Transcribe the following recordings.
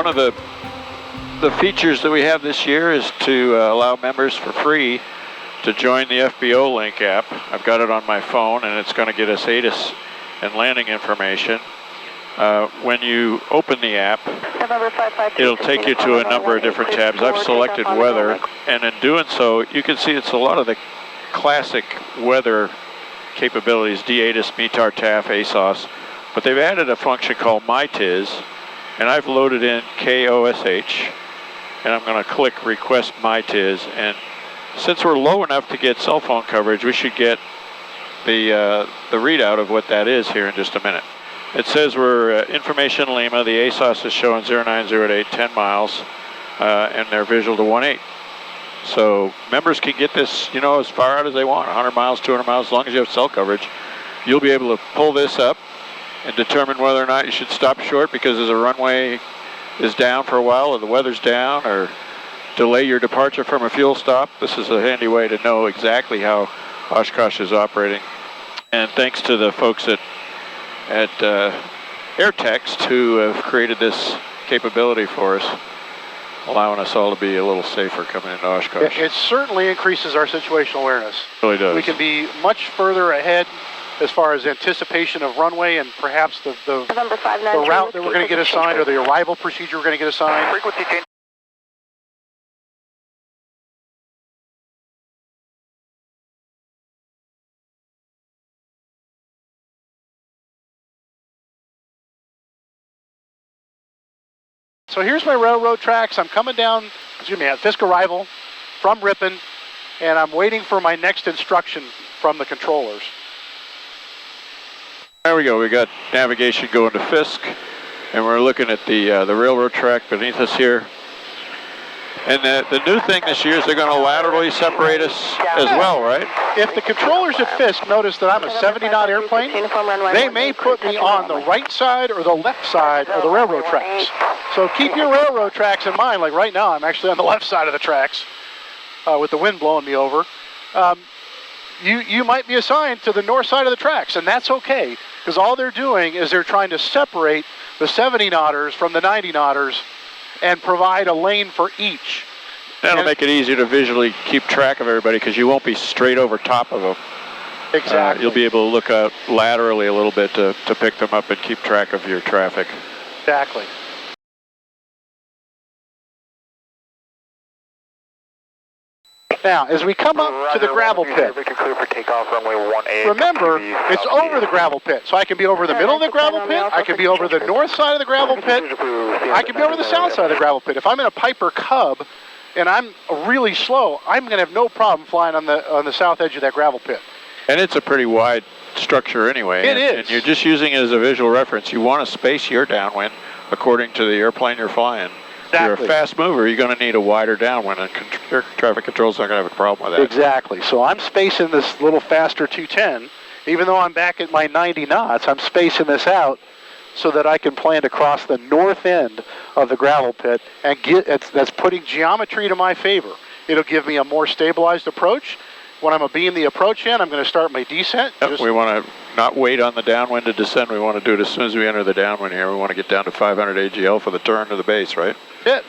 one of the features that we have this year is to allow members for free to join the FBO Link app. I've got it on my phone, and it's going to get us ATIS and landing information. When you open the app, it'll take you to a number of different tabs. I've selected weather, and in doing so, you can see it's a lot of the classic weather capabilities, DATIS, METAR, TAF, ASOS, but they've added a function called MyTIS, and I've loaded in KOSH, and I'm going to click Request MyTIS, and since we're low enough to get cell phone coverage, we should get the readout of what that is here in just a minute. It says we're information Lima. The ASOS is showing 09088, 10 miles, and they're visual to 18. So members can get this, you know, as far out as they want, 100 miles, 200 miles, as long as you have cell coverage. You'll be able to pull this up and determine whether or not you should stop short because the runway is down for a while or the weather's down, or delay your departure from a fuel stop. This is a handy way to know exactly how Oshkosh is operating. And thanks to the folks at AirText who have created this capability for us, allowing us all to be a little safer coming into Oshkosh. It certainly increases our situational awareness. It really does. We can be much further ahead as far as anticipation of runway and perhaps the route that we're going to get assigned or the arrival procedure we're going to get assigned. Frequency change. So here's my railroad tracks. I'm coming down, at Fisk arrival from Ripon, and I'm waiting for my next instruction from the controllers. There we go. We got navigation going to Fisk, and we're looking at the railroad track beneath us here. And the new thing this year is they're going to laterally separate us as well, right? If the controllers at Fisk notice that I'm a 70-knot airplane, they may put me on the right side or the left side of the railroad tracks. So keep your railroad tracks in mind. Like right now, I'm actually on the left side of the tracks with the wind blowing me over. You might be assigned to the north side of the tracks, and that's okay, because all they're doing is they're trying to separate the 70-knotters from the 90-knotters and provide a lane for each. That'll make it easier to visually keep track of everybody because you won't be straight over top of them. Exactly. You'll be able to look out laterally a little bit to pick them up and keep track of your traffic. Exactly. Now, as we come up to the gravel pit, remember, it's over the gravel pit. So I can be over the middle of the gravel pit, I can be over the north side of the gravel pit, I can be over the south side of the gravel pit. If I'm in a Piper Cub and I'm really slow, I'm going to have no problem flying on the south edge of that gravel pit. And it's a pretty wide structure anyway. It is. And you're just using it as a visual reference. You want to space your downwind according to the airplane you're flying. Exactly. If you're a fast mover, you're going to need a wider downwind, and air traffic control's not going to have a problem with that. Exactly. So I'm spacing this little faster 210. Even though I'm back at my 90 knots, I'm spacing this out so that I can plan to cross the north end of the gravel pit and that's putting geometry to my favor. It'll give me a more stabilized approach. When I'm a beam the approach in, I'm going to start my descent. Yep, we want to not wait on the downwind to descend. We want to do it as soon as we enter the downwind here. We want to get down to 500 AGL for the turn to the base, right? It.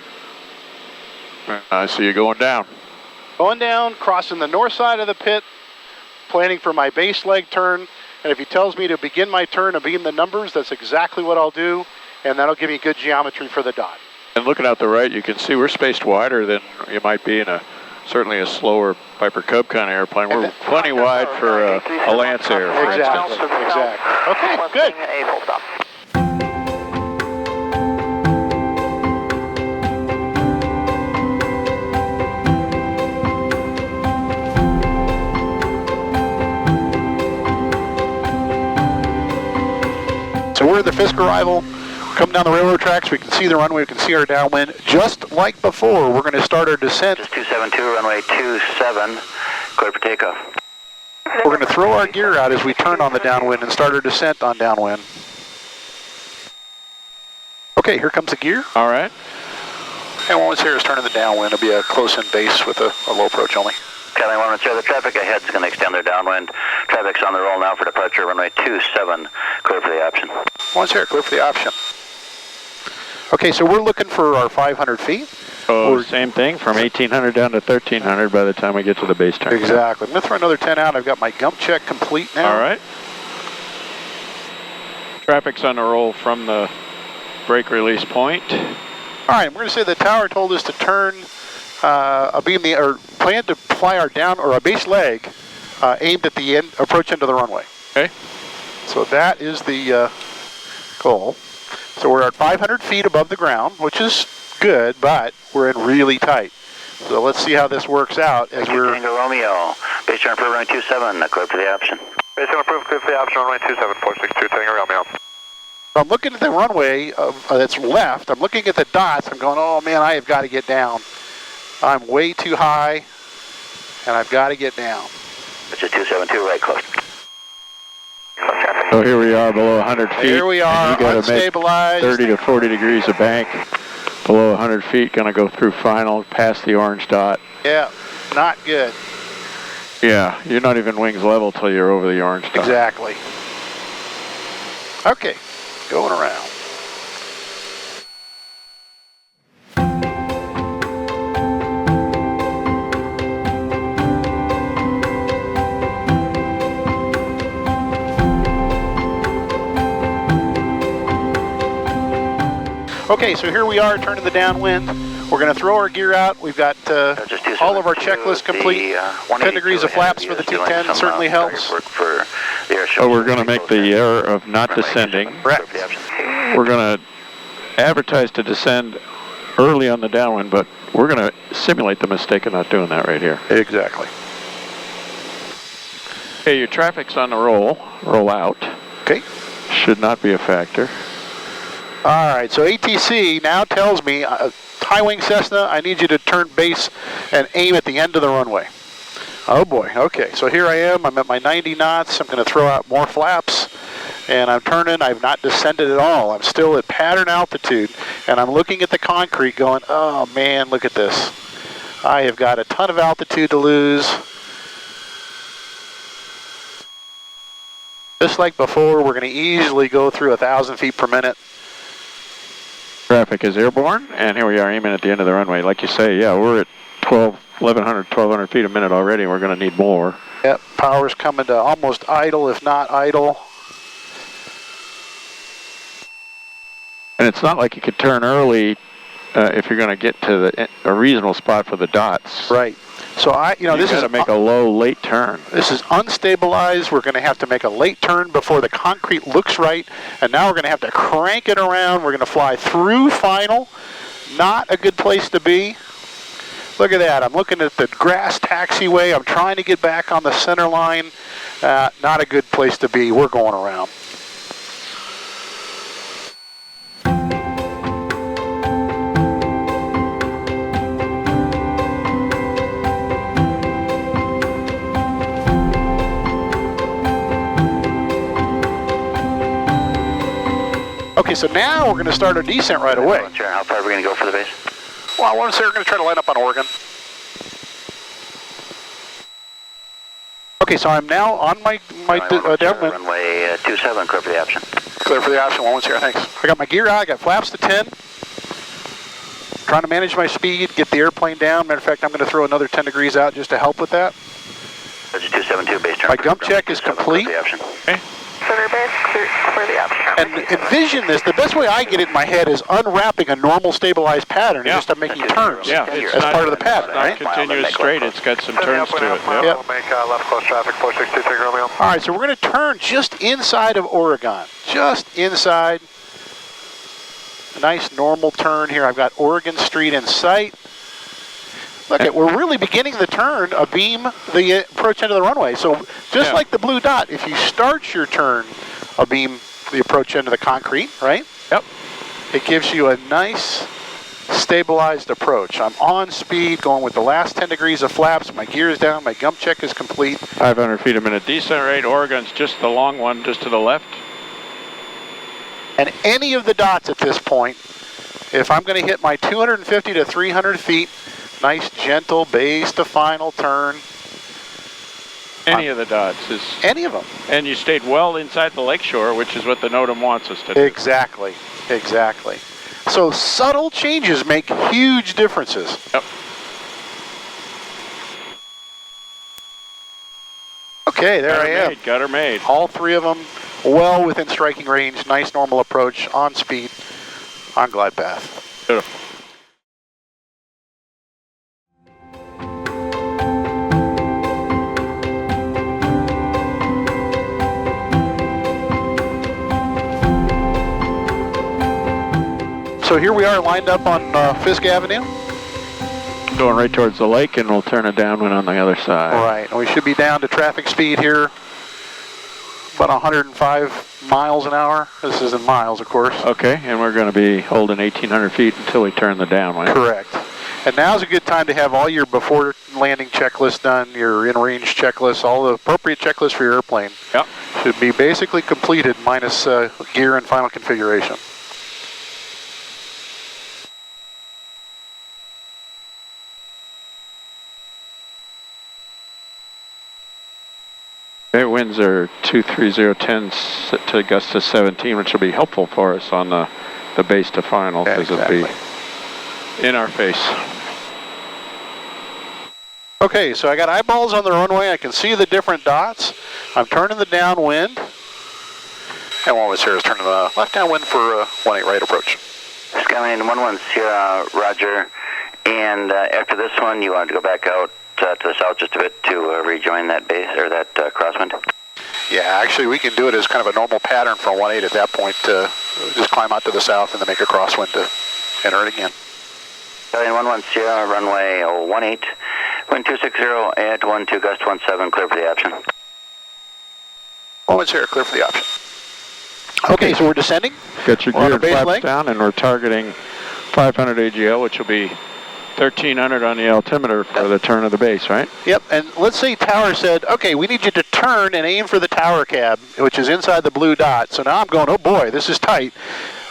I see you going down. Going down, crossing the north side of the pit, planning for my base leg turn. And if he tells me to begin my turn and beam the numbers, that's exactly what I'll do. And that'll give me good geometry for the dot. And looking out the right, you can see we're spaced wider than you might be in certainly a slower Piper Cub kind of airplane. We're plenty wide for a Lance Air, for instance. Exactly. Okay, good. So we're at the Fisk arrival. Coming down the railroad tracks, we can see the runway, we can see our downwind. Just like before, we're going to start our descent. Just 272, runway 27, clear for takeoff. We're going to throw our gear out as we turn on the downwind and start our descent on downwind. Okay, here comes the gear. All right. And once here is turning the downwind. It'll be a close-in base with a low approach only. Kelly 110, the traffic ahead is going to extend their downwind. Traffic's on the roll now for departure, runway 27, clear for the option. Once here, clear for the option. Okay, so we're looking for our 500 feet. Oh, same thing, from 1,800 down to 1,300 by the time we get to the base turn. Exactly. I'm going to throw another 10 out. I've got my gump check complete now. All right. Traffic's on the roll from the brake release point. All right, we're going to say the tower told us to turn or plan to fly our down or a base leg aimed at the approach end of the runway. Okay. So that is the goal. So we're at 500 feet above the ground, which is good, but we're in really tight. So let's see how this works out as we're... Tango Romeo, base turn approved, runway 27, clear for the option. Base turn approved, clear for the option, runway 27, 462, Tango Romeo. I'm looking at the runway that's left. I'm looking at the dots. I'm going, oh man, I have got to get down. I'm way too high, and I've got to get down. It's a 272, right close. So here we are below 100 feet. Here we are, You got to make unstabilized. 30 to 40 degrees of bank. Below 100 feet, going to go through final, past the orange dot. Yeah, not good. Yeah, you're not even wings level till you're over the orange dot. Exactly. Okay, going around. Okay, so here we are turning the downwind. We're going to throw our gear out. We've got all of our checklists complete. 10 degrees of flaps for the 210 certainly helps. So we're going to make the error of not descending. Correct. We're going to advertise to descend early on the downwind, but we're going to simulate the mistake of not doing that right here. Exactly. Okay, your traffic's on the roll out. Okay. Should not be a factor. All right, so ATC now tells me, high wing Cessna, I need you to turn base and aim at the end of the runway. Oh boy, okay, so here I am, I'm at my 90 knots, I'm gonna throw out more flaps, and I'm turning, I've not descended at all. I'm still at pattern altitude, and I'm looking at the concrete going, oh man, look at this. I have got a ton of altitude to lose. Just like before, we're gonna easily go through 1,000 feet per minute. Traffic is airborne, and here we are aiming at the end of the runway. Like you say, yeah, we're at 1,100 feet a minute already. We're going to need more. Yep, power's coming to almost idle, if not idle. And it's not like you could turn early if you're going to get to a reasonable spot for the dots. Right. So this is to make a low late turn. This is unstabilized. We're going to have to make a late turn before the concrete looks right, and now we're going to have to crank it around. We're going to fly through final. Not a good place to be. Look at that. I'm looking at the grass taxiway. I'm trying to get back on the center line. Not a good place to be. We're going around. Okay, so now we're going to start our descent right away. How far are we going to go for the base? Well, I want to say we're going to try to line up on Oregon. Okay, so I'm now on my downwind. Runway 27, clear for the option. Clear for the option, 110, thanks. I got my gear out, I got flaps to 10. Trying to manage my speed, get the airplane down. Matter of fact, I'm going to throw another 10 degrees out just to help with that. That's 272, base turn. My gump check is complete. Okay. Center base, clear for the option. And envision this, the best way I get it in my head is unwrapping a normal stabilized pattern and just start making turns as part of the pattern, right? Continuous straight, it's got some turns to it. Yep. We'll make left close traffic, 462, Tango Romeo. All right, so we're going to turn just inside of Oregon. Just inside. A nice normal turn here. I've got Oregon Street in sight. Look, we're really beginning the turn abeam the approach end of the runway. So just like the blue dot, if you start your turn abeam the approach end of the concrete, right? Yep. It gives you a nice stabilized approach. I'm on speed, going with the last 10 degrees of flaps. My gear is down. My gump check is complete. 500 feet a minute descent rate. Oregon's just the long one, just to the left. And any of the dots at this point, if I'm going to hit my 250 to 300 feet, nice gentle base to final turn. Any of the dots is... Any of them. And you stayed well inside the lakeshore, which is what the NOTAM wants us to do. Exactly, exactly. So subtle changes make huge differences. Yep. Okay, there I am. Got her made. All three of them well within striking range. Nice normal approach on speed on glide path. Beautiful. So here we are lined up on Fisk Avenue. Going right towards the lake, and we'll turn it downwind on the other side. All right, and we should be down to traffic speed here, about 105 miles an hour. This is in miles, of course. Okay, and we're going to be holding 1,800 feet until we turn the downwind. Correct. And now's a good time to have all your before landing checklist done, your in-range checklist, all the appropriate checklists for your airplane. Yep. Should be basically completed minus gear and final configuration. Okay, winds are 230, 10 to gusts to 17, which will be helpful for us on the base to final, because it'll be in our face. Okay, so I got eyeballs on the runway. I can see the different dots. I'm turning the downwind. And what was here is turning the left downwind for 18 right approach. Skyline 11 Sierra, Roger. And after this one, you wanted to go back out to the south just a bit to rejoin that base, or that crosswind? Yeah, actually we can do it as kind of a normal pattern for 18 at that point. Just climb out to the south and then make a crosswind to enter it again. Skyline 11 Sierra, runway 18, wind 260 at 12, gust 17, clear for the option. 11 Sierra, clear for the option. Okay, so we're descending. Got your We're on gear the base flaps leg. down, and we're targeting 500 AGL, which will be 1,300 on the altimeter for the turn of the base, right? Yep, and let's say tower said, okay, we need you to turn and aim for the tower cab, which is inside the blue dot. So now I'm going, oh boy, this is tight.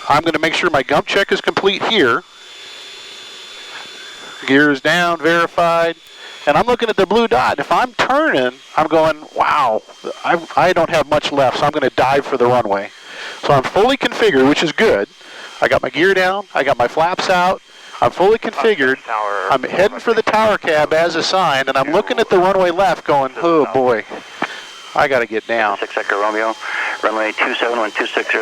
I'm going to make sure my gump check is complete here. Gear is down, verified. And I'm looking at the blue dot. If I'm turning, I'm going, wow, I don't have much left, so I'm going to dive for the runway. So I'm fully configured, which is good. I got my gear down. I got my flaps out. I'm fully configured. I'm heading for the tower cab as assigned, and I'm looking at the runway left going, oh boy, I got to get down. 6 Echo Romeo, runway 27, wind 260,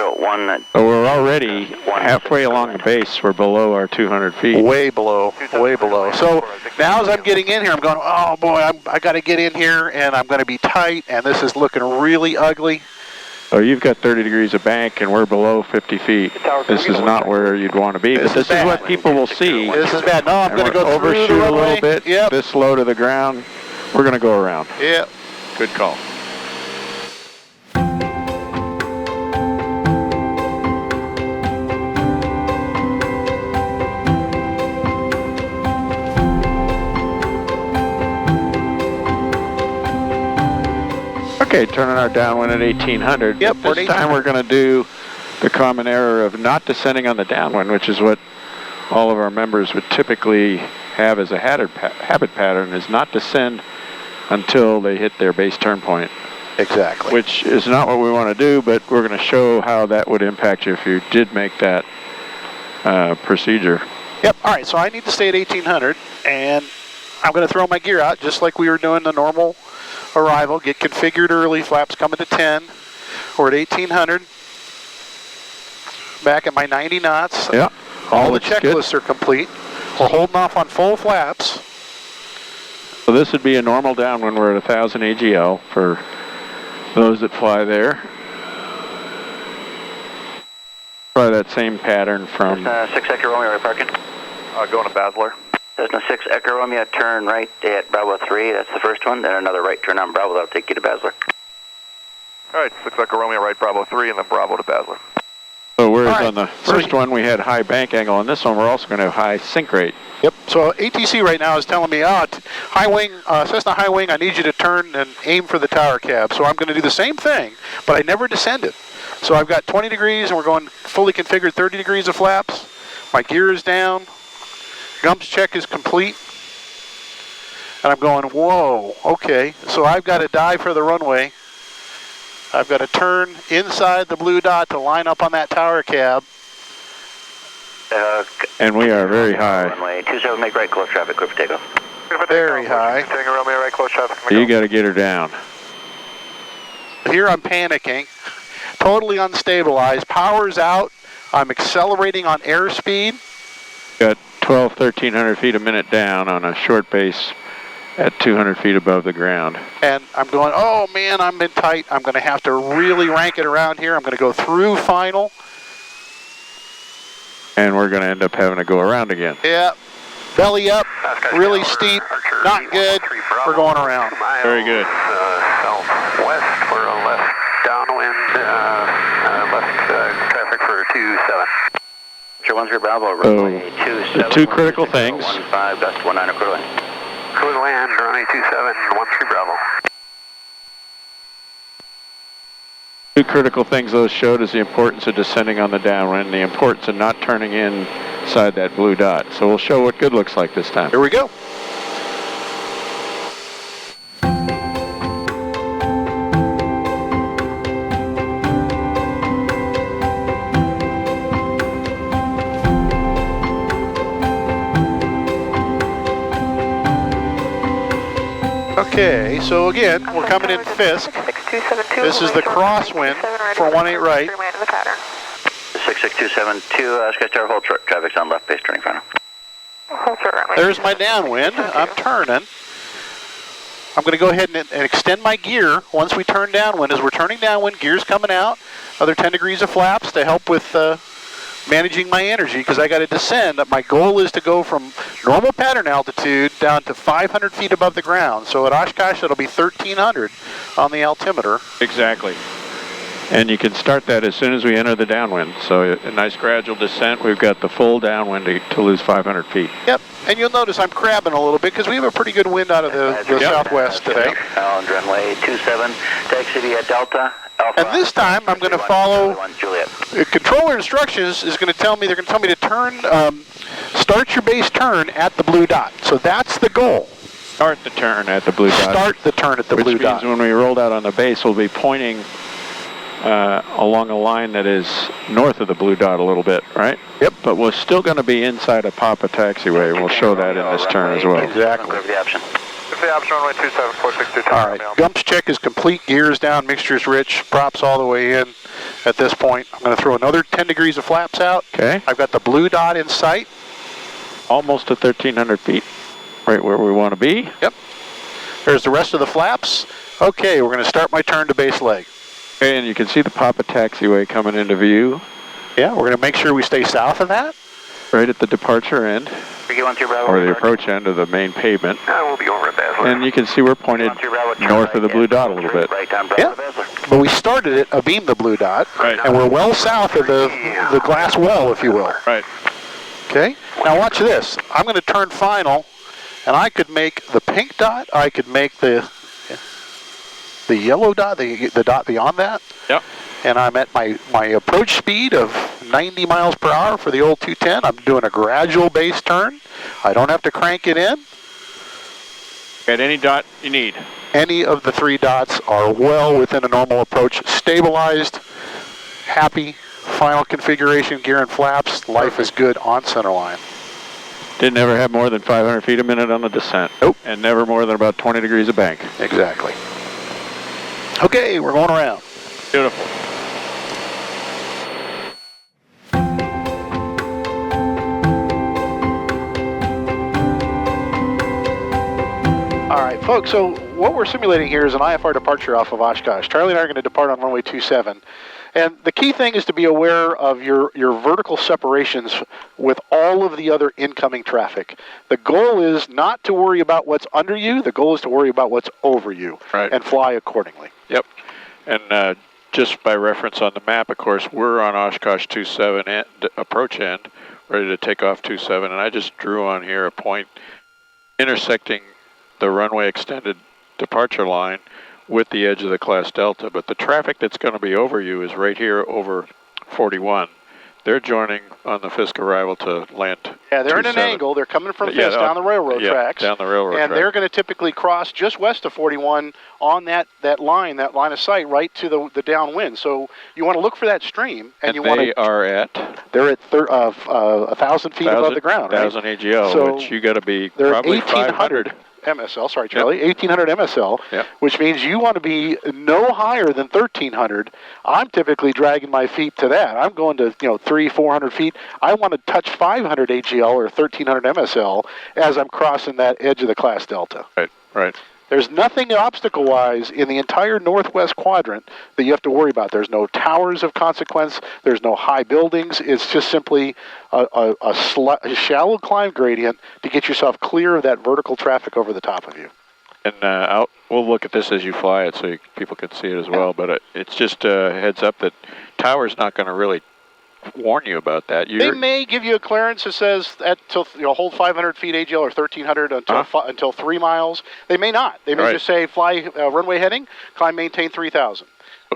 So we're already halfway along the base. We're below our 200 feet. Way below, way below. So now as I'm getting in here, I'm going, oh boy, I got to get in here, and I'm going to be tight, and this is looking really ugly. So you've got 30 degrees of bank, and we're below 50 feet. This is not where you'd want to be, but this is what people will see. This is bad. No, I'm going to go overshoot through the a runway. little bit. Yep. This low to the ground. We're going to go around. Yep. Good call. Okay, turning our downwind at 1,800. Yep, This time we're going to do the common error of not descending on the downwind, which is what all of our members would typically have as a habit pattern, is not descend until they hit their base turn point. Exactly. Which is not what we want to do, but we're going to show how that would impact you if you did make that procedure. Yep, all right, so I need to stay at 1,800, and I'm going to throw my gear out just like we were doing the normal arrival, get configured early, flaps coming to 10. We're at 1,800. Back at my 90 knots. Yeah. All the checklists are complete. We're holding off on full flaps. So this would be a normal downwind. We're at 1,000 AGL for those that fly there. Try that same pattern from... 6 Echo Romeo, right parking. Going to Basler. Cessna 6 Echo Romeo, turn right at Bravo 3, that's the first one, then another right turn on Bravo, that'll take you to Basler. All right, 6 Echo Romeo, right Bravo 3, and then Bravo to Basler. So whereas right. on the first one we had high bank angle, on this one we're also going to have high sink rate. Yep, so ATC right now is telling me, high wing, Cessna high wing, I need you to turn and aim for the tower cab. So I'm going to do the same thing, but I never descended. So I've got 20 degrees and we're going fully configured 30 degrees of flaps. My gear is down. Gumps check is complete. And I'm going, whoa, okay. So I've got to dive for the runway. I've got to turn inside the blue dot to line up on that tower cab. And we are very high. Runway 27, make right, close traffic, clear for takeoff. Very high. Tango Romeo, right, close traffic. You got to get her down. Here I'm panicking, totally unstabilized. Power's out. I'm accelerating on airspeed. Got 1,300 feet a minute down on a short base at 200 feet above the ground. And I'm going, oh man, I'm in tight. I'm going to have to really rank it around here. I'm going to go through final. And we're going to end up having to go around again. Yeah, belly up, really steep, not good. We're going around. Very good. Southwest, we're on left downwind, left traffic for 27. Sure, 13 Bravo, So, runway 27. the two critical things. 15, dust 19, clear to land. Clear to land, runway 27, 13 Bravo. Two critical things those showed is the importance of descending on the downwind, the importance of not turning inside that blue dot. So we'll show what good looks like this time. Here we go. Okay, so again, we're coming in Fisk. This is the crosswind for 18 right. 66272, SkyStar, hold traffic's on left base, turning final. There's my downwind. I'm turning. I'm going to go ahead and extend my gear once we turn downwind. As we're turning downwind, gear's coming out. Another 10 degrees of flaps to help with managing my energy because I got to descend. My goal is to go from normal pattern altitude down to 500 feet above the ground. So at Oshkosh, it'll be 1,300 on the altimeter. Exactly. And you can start that as soon as we enter the downwind. So a nice gradual descent. We've got the full downwind to lose 500 feet. Yep. And you'll notice I'm crabbing a little bit because we have a pretty good wind out of the southwest today. On runway 27, taxi at Delta. Alpha, and this time I'm going to follow controller instructions. Is going to tell me they're going to tell me to turn, start your base turn at the blue dot. So that's the goal. Start the turn at the blue dot. Start the turn at the blue dot. Which means when we rolled out on the base, we'll be pointing along a line that is north of the blue dot a little bit, right? Yep. But we're still going to be inside a Papa taxiway. We'll show that in this turn as well. Exactly. The option runway 274622. All right, Gumps check is complete, gears down, mixture's rich, props all the way in at this point. I'm going to throw another 10 degrees of flaps out. Okay. I've got the blue dot in sight. Almost to 1,300 feet, right where we want to be. Yep. There's the rest of the flaps. Okay, we're going to start my turn to base leg. Okay, and you can see the Papa taxiway coming into view. Yeah, we're going to make sure we stay south of that. Right at the departure end, or the approach end of the main pavement. We'll be over at Basler. And you can see we're pointed north of the blue dot a little bit. Yeah, but we started it abeam the blue dot, right. And we're well south of the glass wall, if you will. Right. Okay, now watch this. I'm going to turn final, and I could make the pink dot, I could make the yellow dot, the dot beyond that. Yep. And I'm at my approach speed of 90 miles per hour for the old 210. I'm doing a gradual base turn. I don't have to crank it in. Got any dot you need. Any of the three dots are well within a normal approach. Stabilized, happy, final configuration, gear and flaps. Life is good on center line. Didn't ever have more than 500 feet a minute on the descent. Nope. And never more than about 20 degrees of bank. Exactly. Okay, we're going around. Beautiful. All right, folks, so what we're simulating here is an IFR departure off of Oshkosh. Charlie and I are going to depart on runway 27. And the key thing is to be aware of your vertical separations with all of the other incoming traffic. The goal is not to worry about what's under you. The goal is to worry about what's over you, right, and fly accordingly. Yep. And just by reference on the map, of course, we're on Oshkosh 27 approach end, ready to take off 27. And I just drew on here a point intersecting the runway extended departure line with the edge of the class Delta, but the traffic that's going to be over you is right here over 41. They're joining on the Fisk arrival to land Yeah, they're in an angle. They're coming from Fisk down the railroad tracks. Down the railroad tracks. And they're going to typically cross just west of 41 on that line of sight, right to the downwind. So you want to look for that stream. And you want to. They're at 1,000 feet above the ground, right? 1,000 AGL, so which you got to be they're probably 1,800 MSL. Sorry, Charlie. 1,800 MSL, which means you want to be no higher than 1,300. I'm typically dragging my feet to that. I'm going to 300-400 feet. I want to touch 500 AGL or 1,300 MSL as I'm crossing that edge of the class delta. Right. There's nothing obstacle-wise in the entire northwest quadrant that you have to worry about. There's no towers of consequence. There's no high buildings. It's just simply a shallow climb gradient to get yourself clear of that vertical traffic over the top of you. And we'll look at this as you fly it so people can see it as well. But it's just a heads up that tower's not going to really warn you about that. They may give you a clearance that says hold 500 feet AGL or 1,300 until 3 miles. They may not. They may just say fly runway heading, climb, maintain 3,000.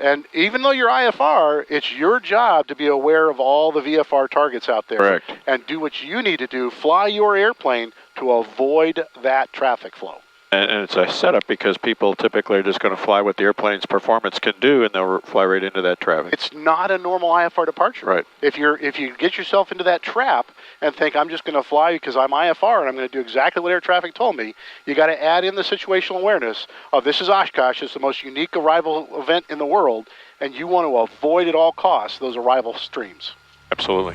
And even though you're IFR, it's your job to be aware of all the VFR targets out there and do what you need to do. Fly your airplane to avoid that traffic flow. And it's a setup because people typically are just going to fly what the airplane's performance can do, and they'll fly right into that traffic. It's not a normal IFR departure. Right. If you get yourself into that trap and think I'm just going to fly because I'm IFR and I'm going to do exactly what air traffic told me, you got to add in the situational awareness of this is Oshkosh. It's the most unique arrival event in the world, and you want to avoid at all costs those arrival streams. Absolutely.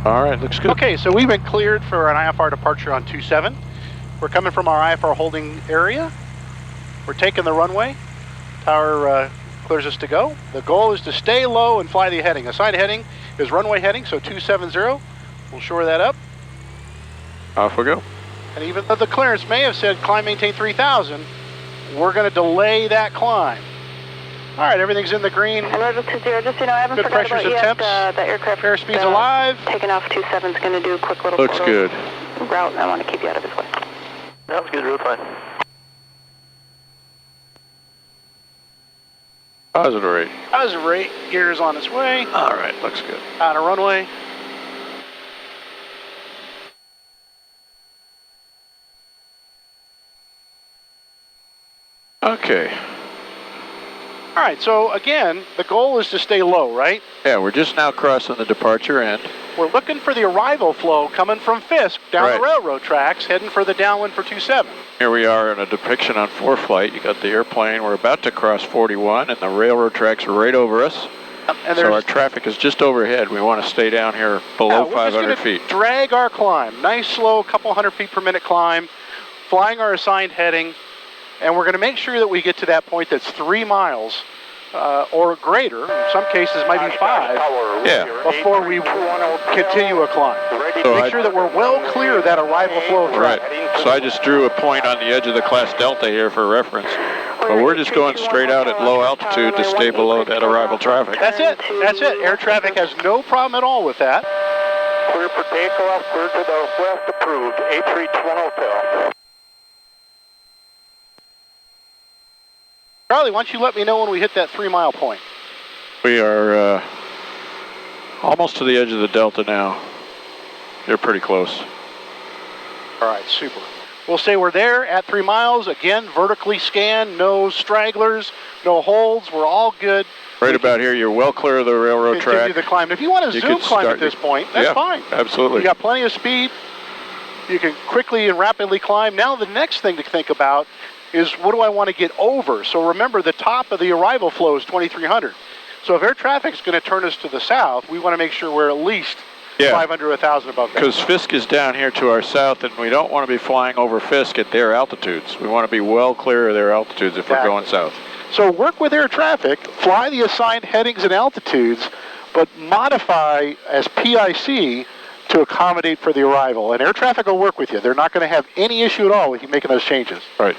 All right, looks good. Okay, so we've been cleared for an IFR departure on 27. We're coming from our IFR holding area. We're taking the runway. Tower clears us to go. The goal is to stay low and fly the heading. Assigned heading is runway heading, so 270. We'll shore that up. Off we go. And even though the clearance may have said climb, maintain 3,000, we're going to delay that climb. All right, everything's in the green. And Roger 20, just I haven't good forgot pressures about and temps. The aircraft. Airspeed's alive. Taking off 27's going to do a quick little looks good. Route, and I want to keep you out of his way. Sounds good, real fine. Positive rate. Positive rate. Gear's on its way. All right, looks good. Out of runway. Okay. All right, so again, the goal is to stay low, right? Yeah, we're just now crossing the departure end. We're looking for the arrival flow coming from Fisk down the railroad tracks, heading for the downwind for 27. Here we are in a depiction on ForeFlight. You got the airplane. We're about to cross 41, and the railroad tracks are right over us. So our traffic is just overhead. We want to stay down here below 500 feet. Drag our climb. Nice, slow, couple hundred feet per minute climb, flying our assigned heading. And we're going to make sure that we get to that point that's 3 miles or greater. In some cases, might be 5. Before we continue a climb. So make sure that we're well clear of that arrival flow of traffic. Right. So I just drew a point on the edge of the class delta here for reference. But we're just going straight out at low altitude to stay below that arrival traffic. That's it. That's it. Air traffic has no problem at all with that. Clear for takeoff. Clear to the west. Approved. A31 Hotel. Charlie, why don't you let me know when we hit that 3 mile point? We are almost to the edge of the delta now. They're pretty close. All right, super. We'll say we're there at 3 miles. Again, vertically scanned, no stragglers, no holds. We're all good. Right about here, you're well clear of the railroad track. Continue the climb. If you want to zoom climb at this point, that's fine. Absolutely. You got plenty of speed. You can quickly and rapidly climb. Now the next thing to think about is what do I want to get over? So remember, the top of the arrival flow is 2,300. So if air traffic is going to turn us to the south, we want to make sure we're at least 500 or 1,000 above that. Because Fisk is down here to our south, and we don't want to be flying over Fisk at their altitudes. We want to be well clear of their altitudes if we're going south. So work with air traffic, fly the assigned headings and altitudes, but modify as PIC to accommodate for the arrival. And air traffic will work with you. They're not going to have any issue at all with you making those changes. Right.